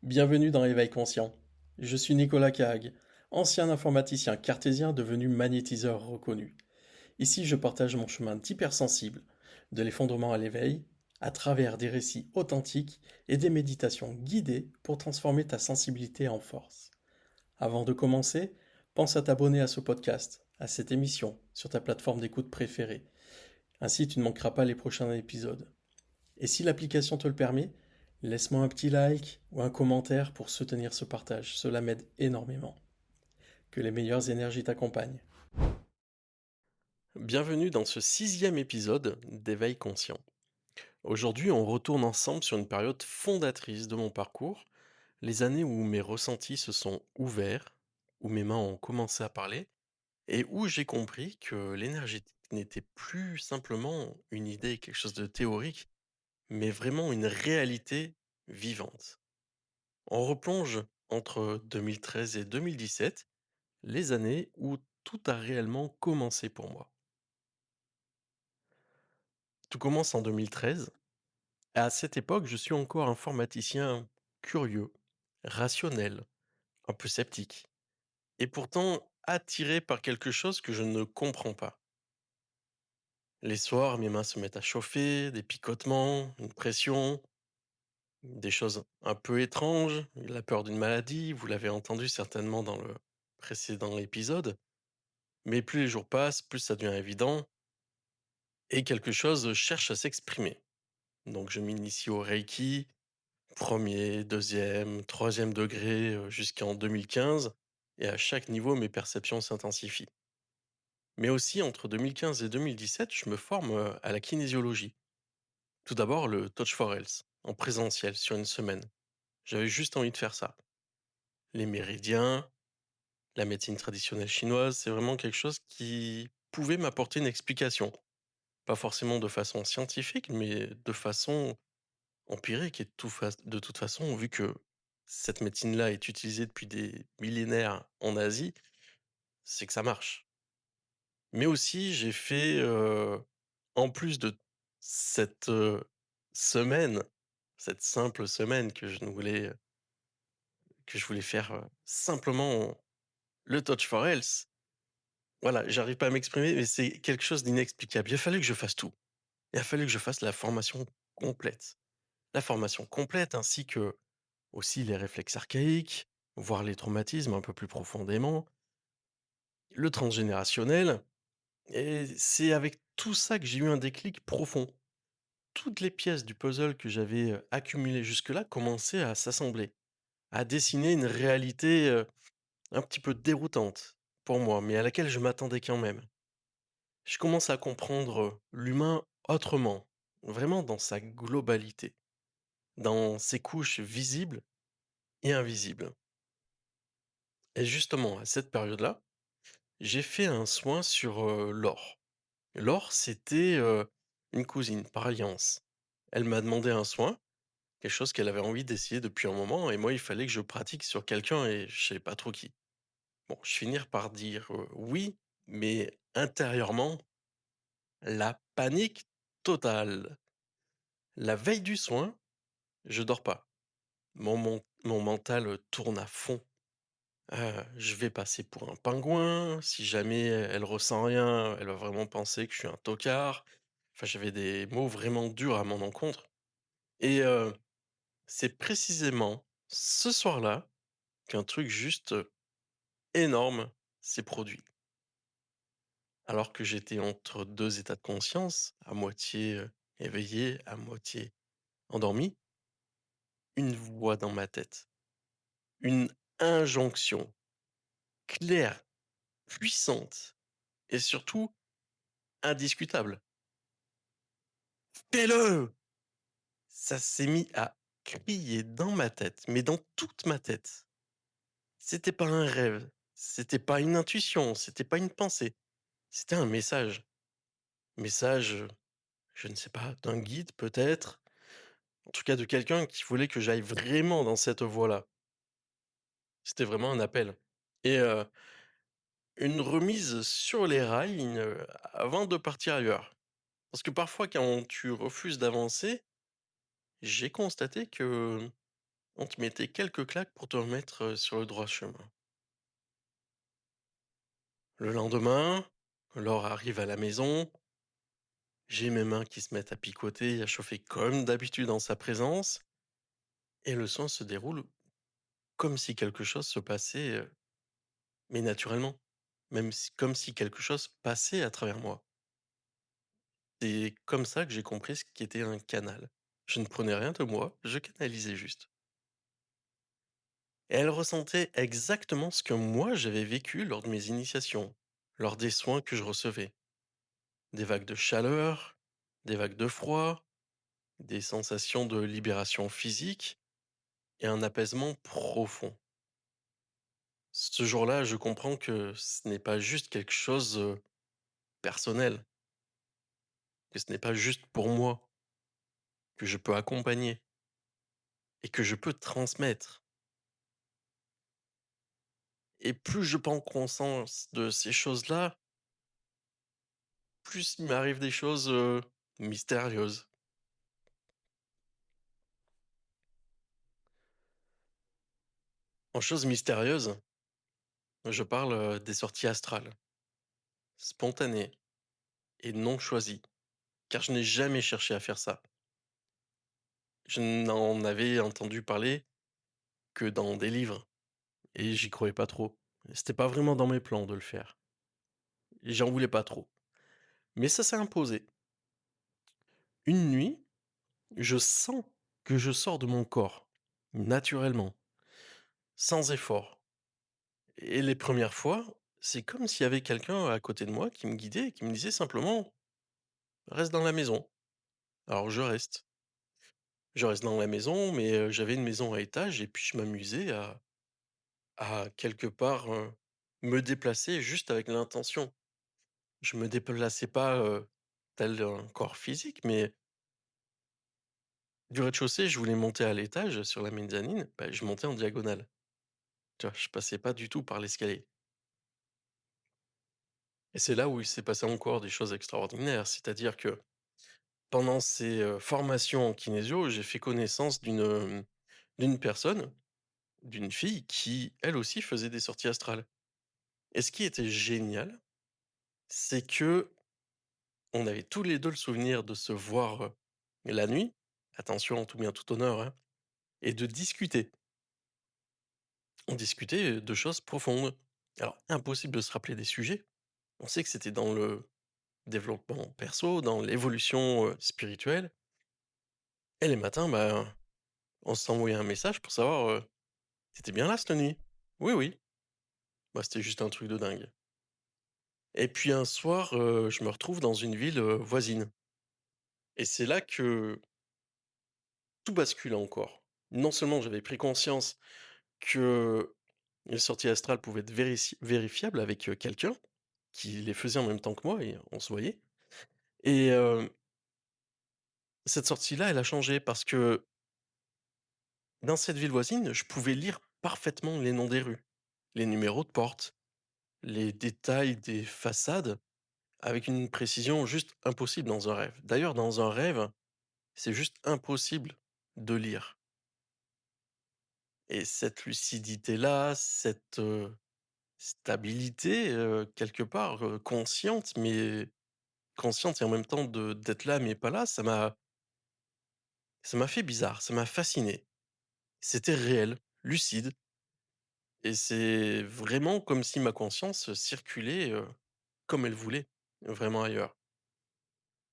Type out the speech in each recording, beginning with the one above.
Bienvenue dans Éveil Conscient. Je suis Nicolas Cahag, ancien informaticien cartésien devenu magnétiseur reconnu. Ici, je partage mon chemin d'hypersensible, de l'effondrement à l'éveil, à travers des récits authentiques et des méditations guidées pour transformer ta sensibilité en force. Avant de commencer, pense à t'abonner à ce podcast, à cette émission, sur ta plateforme d'écoute préférée. Ainsi, tu ne manqueras pas les prochains épisodes. Et si l'application te le permet, laisse-moi un petit like ou un commentaire pour soutenir ce partage. Cela m'aide énormément. Que les meilleures énergies t'accompagnent. Bienvenue dans ce 6e épisode d'Éveil Conscient. Aujourd'hui, on retourne ensemble sur une période fondatrice de mon parcours, les années où mes ressentis se sont ouverts, où mes mains ont commencé à parler, et où j'ai compris que l'énergétique n'était plus simplement une idée, quelque chose de théorique, mais vraiment une réalité vivante. On replonge entre 2013 et 2017, les années où tout a réellement commencé pour moi. Tout commence en 2013. À cette époque, je suis encore informaticien curieux, rationnel, un peu sceptique, et pourtant attiré par quelque chose que je ne comprends pas. Les soirs, mes mains se mettent à chauffer, des picotements, une pression, des choses un peu étranges, la peur d'une maladie, vous l'avez entendu certainement dans le précédent épisode. Mais plus les jours passent, plus ça devient évident et quelque chose cherche à s'exprimer. Donc je m'initie au Reiki, premier, deuxième, troisième degré, jusqu'en 2015 et à chaque niveau, mes perceptions s'intensifient. Mais aussi entre 2015 et 2017, je me forme, à la kinésiologie. Tout d'abord le Touch for Health, en présentiel sur une semaine. J'avais juste envie de faire ça. Les méridiens, la médecine traditionnelle chinoise, c'est vraiment quelque chose qui pouvait m'apporter une explication. Pas forcément de façon scientifique, mais de façon empirique et de toute façon, vu que cette médecine-là est utilisée depuis des millénaires en Asie, c'est que ça marche. Mais aussi, j'ai fait, en plus de cette, semaine, cette simple semaine que je voulais faire, simplement le Touch for Health. Voilà, j'arrive pas à m'exprimer, mais c'est quelque chose d'inexplicable. Il a fallu que je fasse tout. Il a fallu que je fasse la formation complète. La formation complète ainsi que aussi les réflexes archaïques, voir les traumatismes un peu plus profondément, le transgénérationnel, et c'est avec tout ça que j'ai eu un déclic profond. Toutes les pièces du puzzle que j'avais accumulées jusque-là commençaient à s'assembler, à dessiner une réalité un petit peu déroutante pour moi, mais à laquelle je m'attendais quand même. Je commence à comprendre l'humain autrement, vraiment dans sa globalité, dans ses couches visibles et invisibles. Et justement, à cette période-là, j'ai fait un soin sur, Laure. Laure, c'était, une cousine par alliance. Elle m'a demandé un soin, quelque chose qu'elle avait envie d'essayer depuis un moment et moi, il fallait que je pratique sur quelqu'un et je savais pas trop qui. Bon, je finir par dire, «oui», mais intérieurement, la panique totale. La veille du soin, je dors pas. Mon mental, tourne à fond. Je vais passer pour un pingouin, si jamais elle ressent rien, elle va vraiment penser que je suis un tocard. Enfin, j'avais des mots vraiment durs à mon encontre et c'est précisément ce soir-là qu'un truc juste, énorme s'est produit. Alors que j'étais entre 2 états de conscience, à moitié, éveillé, à moitié endormi, une voix dans ma tête, une injonction claire, puissante et surtout indiscutable. «Fais-le!» Ça s'est mis à crier dans ma tête, mais dans toute ma tête. C'était pas un rêve, c'était pas une intuition, c'était pas une pensée, c'était un message. Message, je ne sais pas, d'un guide peut-être? En tout cas de quelqu'un qui voulait que j'aille vraiment dans cette voie-là. C'était vraiment un appel et une remise sur les rails, avant de partir ailleurs. Parce que parfois quand tu refuses d'avancer, j'ai constaté que on te mettait quelques claques pour te remettre, sur le droit chemin. Le lendemain, Laure arrive à la maison, j'ai mes mains qui se mettent à picoter, à chauffer comme d'habitude en sa présence et le soin se déroule comme si quelque chose se passait, mais naturellement. Même si comme si quelque chose passait à travers moi. C'est comme ça que j'ai compris ce qu'était un canal. Je ne prenais rien de moi, je canalisais juste. Et elle ressentait exactement ce que moi j'avais vécu lors de mes initiations, lors des soins que je recevais. Des vagues de chaleur, des vagues de froid, des sensations de libération physique et un apaisement profond. Ce jour-là, je comprends que ce n'est pas juste quelque chose personnel, que ce n'est pas juste pour moi, que je peux accompagner et que je peux transmettre. Et plus je prends conscience de ces choses-là, plus il m'arrive des choses mystérieuses. En choses mystérieuses, je parle des sorties astrales, spontanées et non choisies, car je n'ai jamais cherché à faire ça. Je n'en avais entendu parler que dans des livres et j'y croyais pas trop. C'était pas vraiment dans mes plans de le faire. Et j'en voulais pas trop. Mais ça s'est imposé. Une nuit, je sens que je sors de mon corps, naturellement, sans effort. Et les premières fois, c'est comme s'il y avait quelqu'un à côté de moi qui me guidait et qui me disait simplement: «Reste dans la maison». Alors je reste. Je reste dans la maison, mais j'avais une maison à étage et puis je m'amusais à quelque part, me déplacer juste avec l'intention. Je me déplaçais pas, tel un corps physique, mais du rez-de-chaussée, je voulais monter à l'étage sur la mezzanine, bah, je montais en diagonale. Tu vois? Je passais pas du tout par l'escalier et c'est là où il s'est passé encore des choses extraordinaires. C'est-à-dire que pendant ces, formations en kinésio, j'ai fait connaissance d'une personne, d'une fille qui, elle aussi, faisait des sorties astrales et ce qui était génial, c'est que on avait tous les 2 le souvenir de se voir, la nuit, attention, en tout bien tout honneur, hein, et de discuter. On discutait, de choses profondes. Alors impossible de se rappeler des sujets. On sait que c'était dans le développement perso, dans l'évolution, spirituelle et les matins, bah, on s'envoyait un message pour savoir, «Tu bien là cette nuit?» «Oui, oui». Bah, c'était juste un truc de dingue et puis un soir, je me retrouve dans une ville, voisine et c'est là que tout bascule encore. Non seulement j'avais pris conscience que les sorties astrales pouvaient être vérifiables avec, quelqu'un qui les faisait en même temps que moi et on se voyait et cette sortie-là, elle a changé parce que dans cette ville voisine, je pouvais lire parfaitement les noms des rues, les numéros de porte, les détails des façades avec une précision juste impossible dans un rêve. D'ailleurs, dans un rêve, c'est juste impossible de lire et cette lucidité-là, cette, stabilité, quelque part, consciente et en même temps de d'être là mais pas là, ça m'a fait bizarre, ça m'a fasciné. C'était réel, lucide et c'est vraiment comme si ma conscience circulait, comme elle voulait, vraiment ailleurs.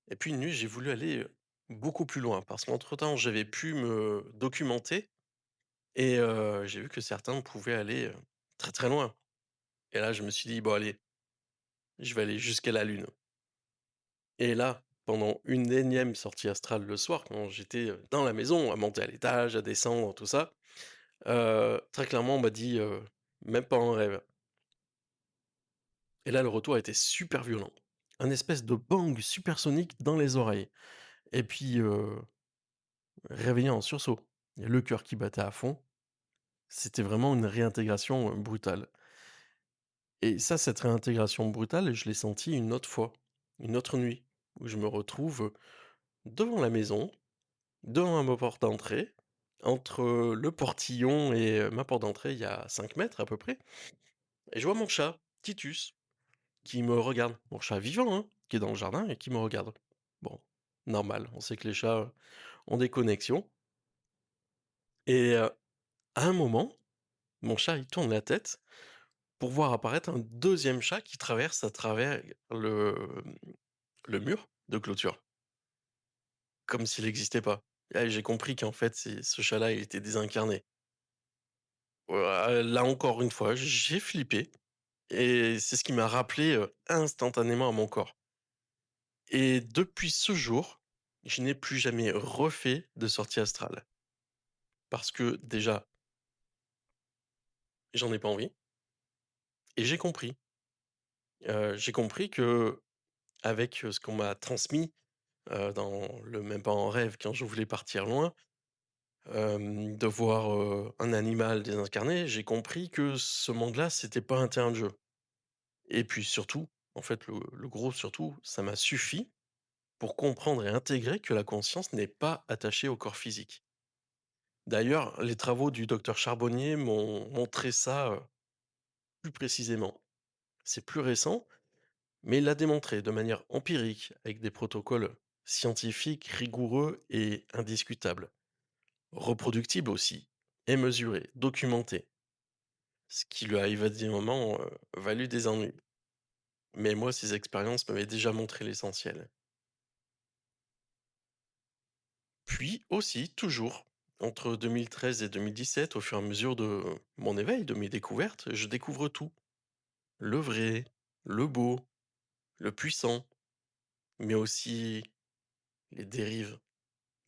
Et puis une nuit, j'ai voulu aller, beaucoup plus loin parce qu'entre temps, j'avais pu me documenter et j'ai vu que certains pouvaient aller, très, très loin. Et là, je me suis dit: «Bon allez, je vais aller jusqu'à la lune». Et là, pendant une énième sortie astrale le soir, quand j'étais, dans la maison, à monter à l'étage, à descendre, tout ça, très clairement, on m'a dit, «Même pas en rêve». Et là, le retour a été super violent. Un espèce de bang supersonique dans les oreilles et puis, réveillé en sursaut. Le cœur qui battait à fond. C'était vraiment une réintégration, brutale et ça, cette réintégration brutale, je l'ai sentie une autre fois, une autre nuit où je me retrouve, devant la maison, devant ma porte d'entrée Entre le portillon et ma porte d'entrée, il y a 5 mètres à peu près et je vois mon chat, Titus, qui me regarde. Mon chat vivant, hein, qui est dans le jardin et qui me regarde. Bon, normal, on sait que les chats ont des connexions et à un moment, mon chat, il tourne la tête pour voir apparaître un deuxième chat qui traverse à travers le mur de clôture, comme s'il n'existait pas. Et j'ai compris qu'en fait, c'est ce chat-là, il était désincarné. Là encore une fois, j'ai flippé et c'est ce qui m'a rappelé, instantanément à mon corps. Et depuis ce jour, je n'ai plus jamais refait de sortie astrale. Parce que déjà, j'en ai pas envie et j'ai compris qu'avec, ce qu'on m'a transmis, dans le même pas en rêve quand je voulais partir loin, de voir, un animal désincarné, j'ai compris que ce monde-là, c'était pas un terrain de jeu. Et puis surtout, en fait, le gros surtout, ça m'a suffi pour comprendre et intégrer que la conscience n'est pas attachée au corps physique. D'ailleurs, les travaux du docteur Charbonnier m'ont montré ça, plus précisément. C'est plus récent, mais il l'a démontré de manière empirique, avec des protocoles scientifiques rigoureux et indiscutables, reproductibles aussi, et mesurés, documentés, ce qui lui a évidemment valu des ennuis. Mais moi, ces expériences m'avaient déjà montré l'essentiel. Puis aussi, toujours, entre 2013 et 2017, au fur et à mesure de mon éveil, de mes découvertes, je découvre tout. Le vrai, le beau, le puissant, mais aussi les dérives,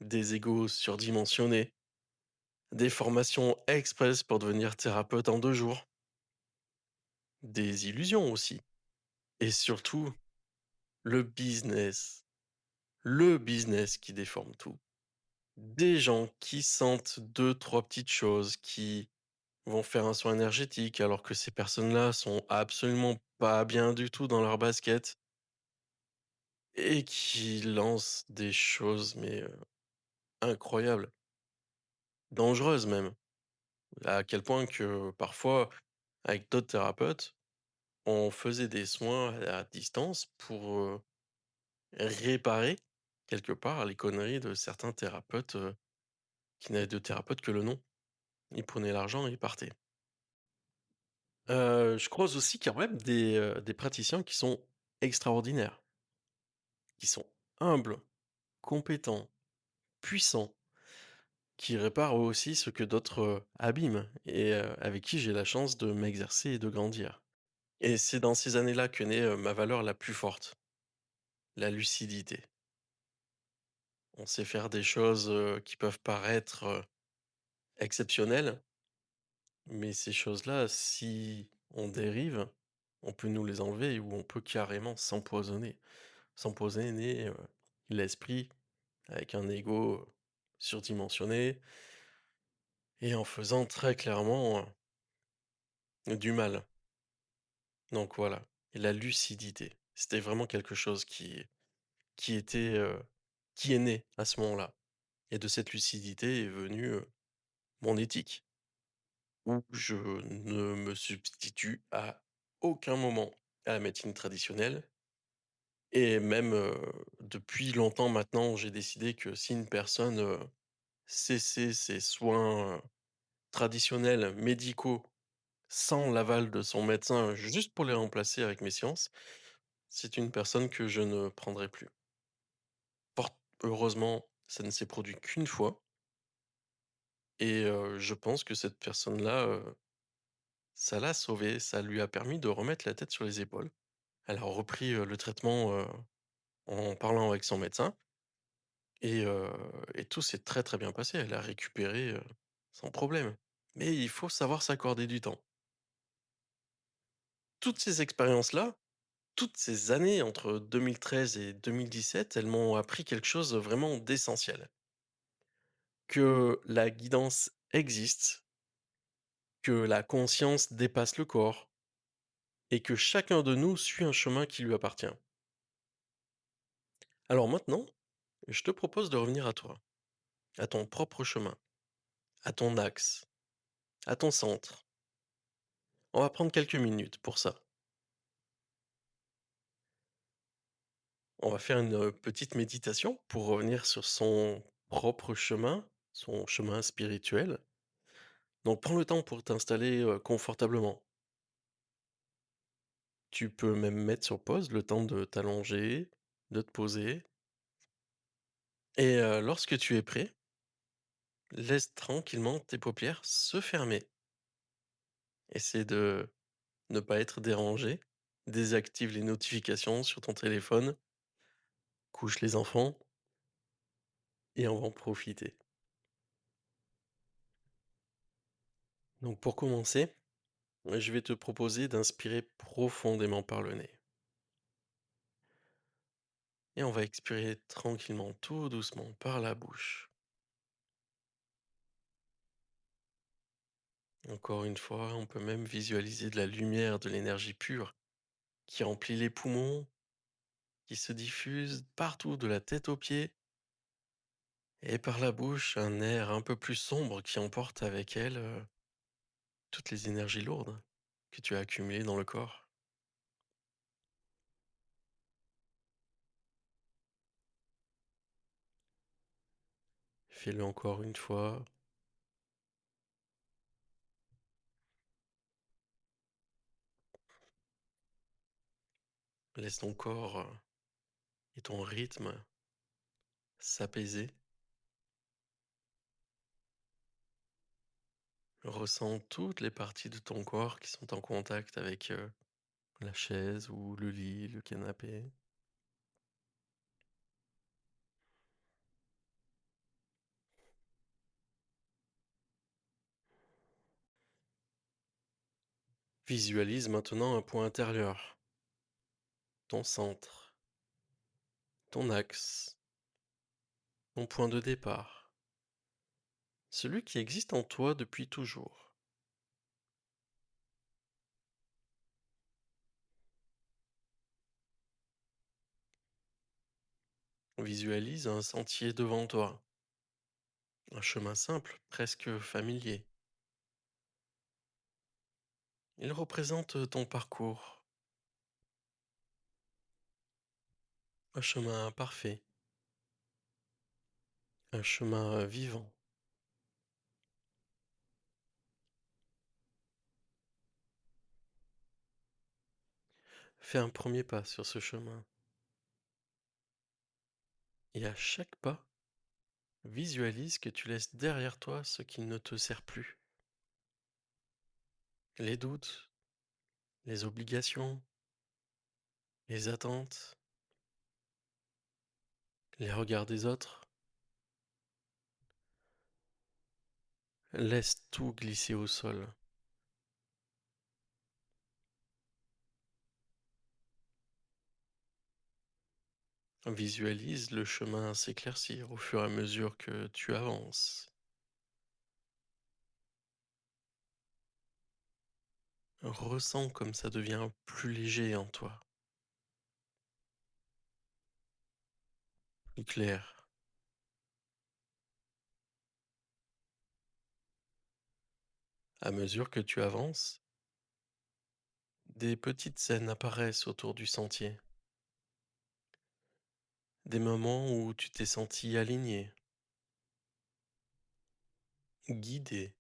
des égos surdimensionnés, des formations express pour devenir thérapeute en 2 jours, des illusions aussi, et surtout le business qui déforme tout. Des gens qui sentent deux, trois petites choses, qui vont faire un soin énergétique alors que ces personnes-là sont absolument pas bien du tout dans leur basket et qui lancent des choses mais incroyables, dangereuses même. À quel point que parfois, avec d'autres thérapeutes, on faisait des soins à distance pour réparer quelque part les conneries de certains thérapeutes qui n'avaient de thérapeute que le nom. Ils prenaient l'argent et ils partaient. Je croise aussi quand même des praticiens qui sont extraordinaires, qui sont humbles, compétents, puissants, qui réparent eux aussi ce que d'autres, abîment et avec qui j'ai la chance de m'exercer et de grandir. Et c'est dans ces années-là que naît, ma valeur la plus forte, la lucidité. On sait faire des choses, qui peuvent paraître, exceptionnelles, mais ces choses-là, si on dérive, on peut nous les enlever ou on peut carrément s'empoisonner, l'esprit avec un ego, surdimensionné et en faisant très clairement, du mal. Donc voilà, et la lucidité, c'était vraiment quelque chose qui était, qui est né à ce moment-là et de cette lucidité est venue, mon éthique, où je ne me substitue à aucun moment à la médecine traditionnelle et même, depuis longtemps maintenant, j'ai décidé que si une personne, cessait ses soins, traditionnels, médicaux, sans l'aval de son médecin, juste pour les remplacer avec mes sciences, c'est une personne que je ne prendrai plus. Fort heureusement, ça ne s'est produit qu'une fois et je pense que cette personne-là, ça l'a sauvée, ça lui a permis de remettre la tête sur les épaules. Elle a repris, le traitement, en parlant avec son médecin et tout s'est très, très bien passé. Elle a récupéré, sans problème. Mais il faut savoir s'accorder du temps. Toutes ces expériences-là, toutes ces années entre 2013 et 2017, elles m'ont appris quelque chose vraiment d'essentiel. Que la guidance existe, que la conscience dépasse le corps et que chacun de nous suit un chemin qui lui appartient. Alors maintenant, je te propose de revenir à toi, à ton propre chemin. à ton axe, à ton centre. On va prendre quelques minutes pour ça. On va faire une, petite méditation pour revenir sur son propre chemin, son chemin spirituel. Donc prends le temps pour t'installer, confortablement. Tu peux même mettre sur pause le temps de t'allonger, de te poser et lorsque tu es prêt, laisse tranquillement tes paupières se fermer. Essaie de ne pas être dérangé. Désactive les notifications sur ton téléphone, couche les enfants et on va en profiter. Donc pour commencer, je vais te proposer d'inspirer profondément par le nez et on va expirer tranquillement, tout doucement par la bouche. Encore une fois, on peut même visualiser de la lumière, de l'énergie pure qui remplit les poumons, qui se diffuse partout de la tête aux pieds et par la bouche, un air un peu plus sombre qui emporte avec elle toutes les énergies lourdes que tu as accumulées dans le corps. Fais-le encore une fois. Laisse ton corps et ton rythme s'apaiser. Ressens toutes les parties de ton corps qui sont en contact avec la chaise ou le lit, le canapé. Visualise maintenant un point intérieur, ton centre, ton axe, ton point de départ, celui qui existe en toi depuis toujours. Visualise un sentier devant toi, un chemin simple, presque familier. Il représente ton parcours, un chemin parfait, un chemin vivant. Fais un premier pas sur ce chemin et à chaque pas, visualise que tu laisses derrière toi ce qui ne te sert plus. Les doutes, les obligations, les attentes, les regards des autres. Laisse tout glisser au sol. Visualise le chemin s'éclaircir au fur et à mesure que tu avances. Ressens comme ça devient plus léger en toi, plus clair. À mesure que tu avances, des petites scènes apparaissent autour du sentier. Des moments où tu t'es senti aligné, guidé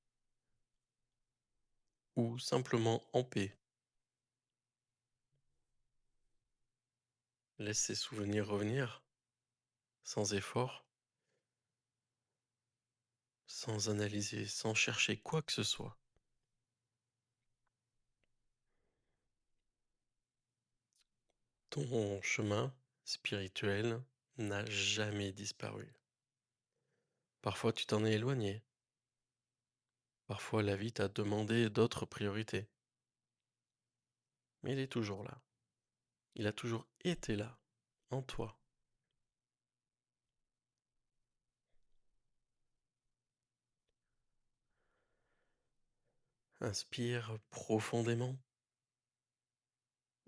ou simplement en paix. Laisse ces souvenirs revenir, sans effort, sans analyser, sans chercher quoi que ce soit. Ton chemin spirituel n'a jamais disparu. Parfois tu t'en es éloigné, parfois la vie t'a demandé d'autres priorités, mais il est toujours là. Il a toujours été là, en toi. Inspire profondément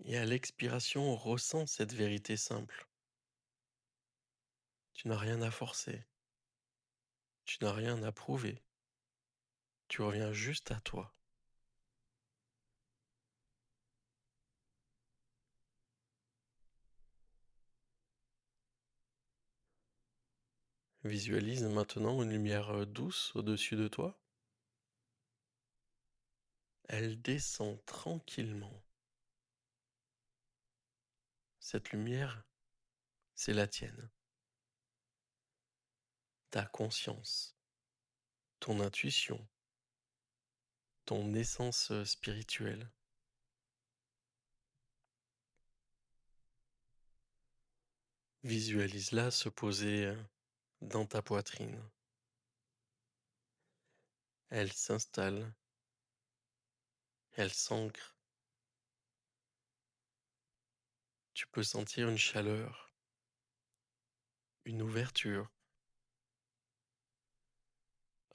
et à l'expiration ressens cette vérité simple. Tu n'as rien à forcer, tu n'as rien à prouver. Tu reviens juste à toi. Visualise maintenant une lumière douce au-dessus de toi. Elle descend tranquillement. Cette lumière, c'est la tienne. Ta conscience, ton intuition, ton essence spirituelle. Visualise-la se poser dans ta poitrine. Elle s'installe, elle s'ancre. Tu peux sentir une chaleur, une ouverture,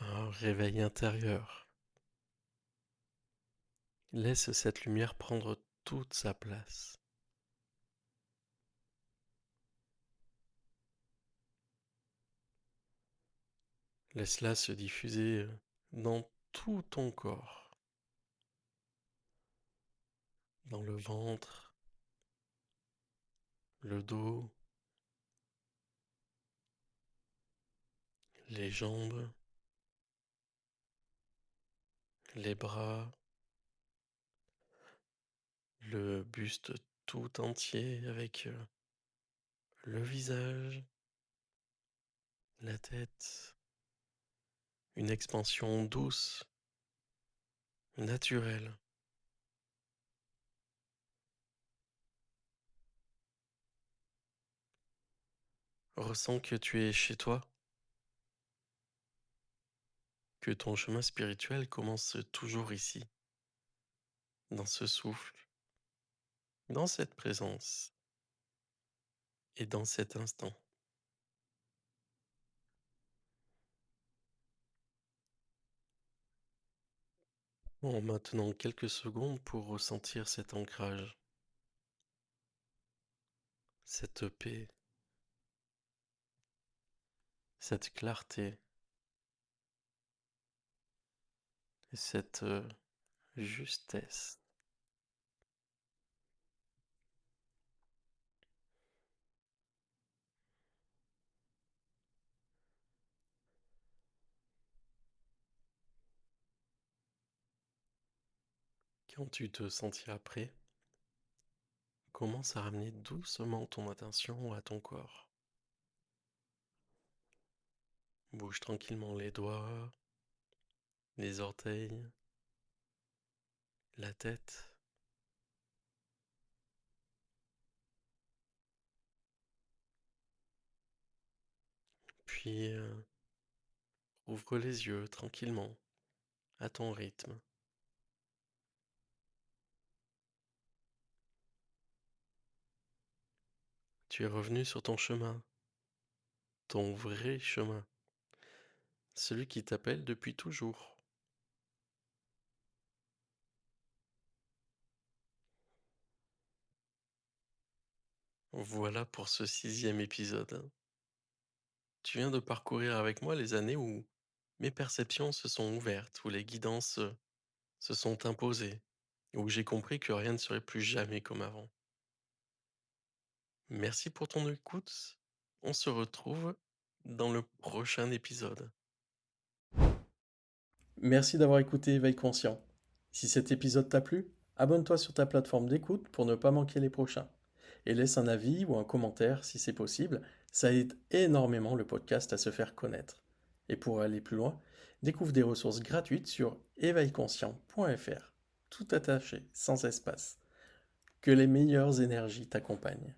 un réveil intérieur. Laisse cette lumière prendre toute sa place. Laisse-la se diffuser dans tout ton corps, dans le ventre, le dos, les jambes, les bras, le buste tout entier avec le visage, la tête, une expansion douce, naturelle. Ressens que tu es chez toi, que ton chemin spirituel commence toujours ici, dans ce souffle, dans cette présence et dans cet instant. Prends maintenant quelques secondes pour ressentir cet ancrage, cette paix, cette clarté et cette justesse. Quand tu te sentiras prêt, commence à ramener doucement ton attention à ton corps. Bouge tranquillement les doigts, les orteils, la tête, puis ouvre les yeux tranquillement, à ton rythme. Tu es revenu sur ton chemin, ton vrai chemin, celui qui t'appelle depuis toujours. Voilà pour ce 6e épisode. Tu viens de parcourir avec moi les années où mes perceptions se sont ouvertes, où les guidances se sont imposées, où j'ai compris que rien ne serait plus jamais comme avant. Merci pour ton écoute. On se retrouve dans le prochain épisode. Merci d'avoir écouté Éveil Conscient. Si cet épisode t'a plu, abonne-toi sur ta plateforme d'écoute pour ne pas manquer les prochains. Et laisse un avis ou un commentaire si c'est possible, ça aide énormément le podcast à se faire connaître. Et pour aller plus loin, découvre des ressources gratuites sur éveilconscient.fr, tout attaché, sans espace. Que les meilleures énergies t'accompagnent.